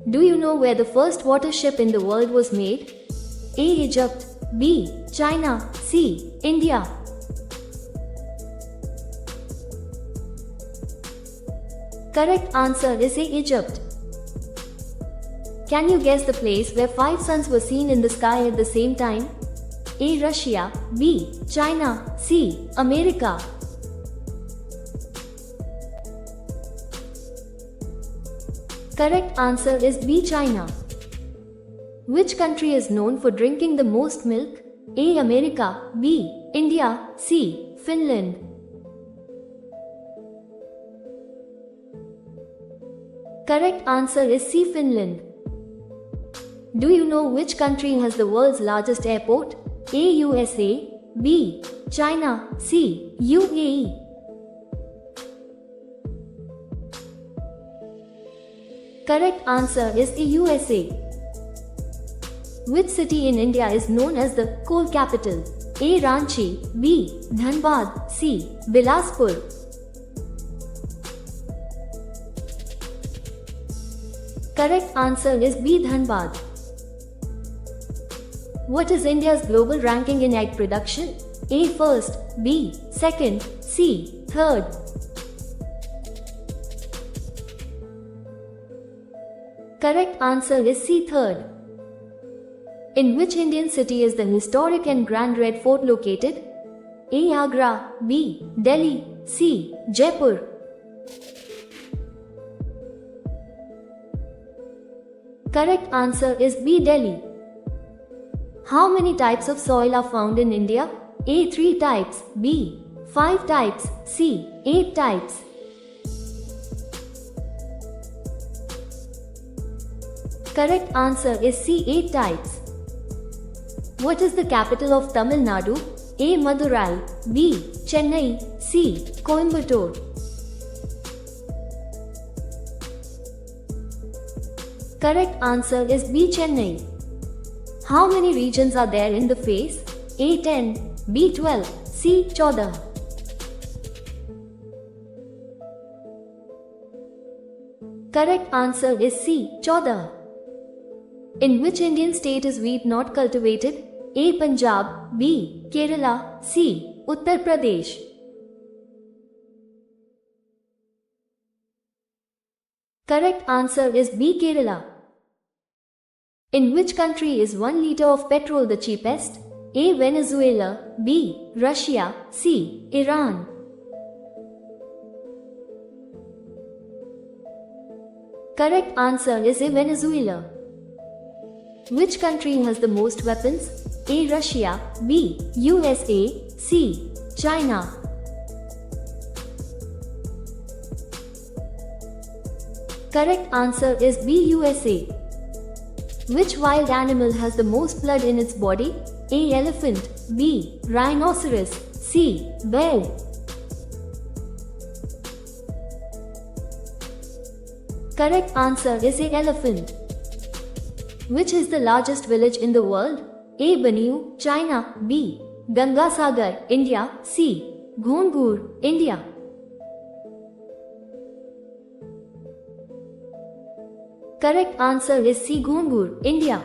Do you know where the first water ship in the world was made? A. Egypt. B. China. C. India. Correct answer is A. Egypt. Can you guess the place where 5 suns were seen in the sky at the same time? A. Russia. B. China. C. America. Correct answer is B. China. Which country is known for drinking the most milk? A. America. B. India. C. Finland. Correct answer is C. Finland. Do you know which country has the world's largest airport? A. USA. B. China. C. UAE. Correct answer is A. USA. Which city in India is known as the coal capital? A. Ranchi. B. Dhanbad. C. Bilaspur. Correct answer is B. Dhanbad. What is India's global ranking in egg production? A. First. B. Second. C. Third. Correct answer is C. Third. In which Indian city is the historic and grand Red Fort located? A. Agra. B. Delhi. C. Jaipur. Correct answer is B. Delhi. How many types of soil are found in India? A. 3 types. B. 5 types. C. 8 types. Correct answer is C. 8 types. What is the capital of Tamil Nadu? A. Madurai. B. Chennai. C. Coimbatore. Correct answer is B. Chennai. How many regions are there in the face? A. 10. B. 12. C. 14. Correct answer is C. 14. In which Indian state is wheat not cultivated? A. Punjab. B. Kerala. C. Uttar Pradesh. Correct answer is B. Kerala. In which country is 1 liter of petrol the cheapest? A. Venezuela. B. Russia. C. Iran. Correct answer is A. Venezuela. Which country has the most weapons? A. Russia. B. USA. C. China. Correct answer is B. USA. Which wild animal has the most blood in its body? A. Elephant. B. Rhinoceros. C. Bear. Correct answer is A. Elephant. Which is the largest village in the world? A. Banyu, China. B. Gangasagar, India. C. Ghongur, India. Correct answer is C. Ghongur, India.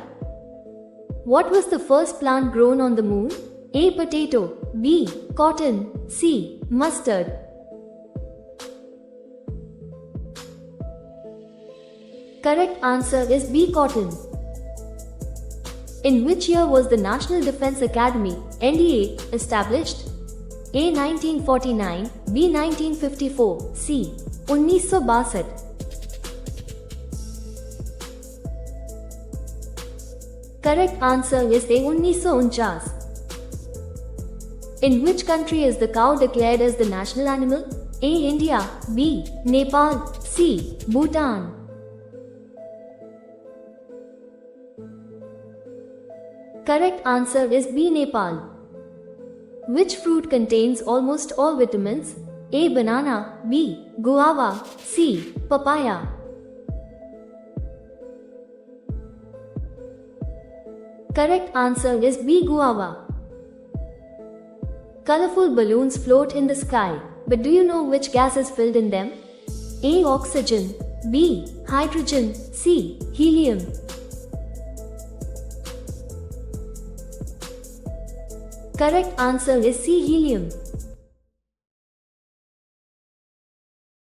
What was the first plant grown on the moon? A. Potato. B. Cotton. C. Mustard. Correct answer is B. Cotton. In which year was the National Defence Academy, NDA, established? A. 1949. B. 1954. C. 1962. Correct answer is A. 1949. In which country is the cow declared as the national animal? A. India. B. Nepal. C. Bhutan. Correct answer is B. Nepal. Which fruit contains almost all vitamins? A. Banana. B. Guava. C. Papaya. Correct answer is B. Guava. Colorful balloons float in the sky, but do you know which gas is filled in them? A. Oxygen. B. Hydrogen. C. Helium. Correct answer is C. Helium.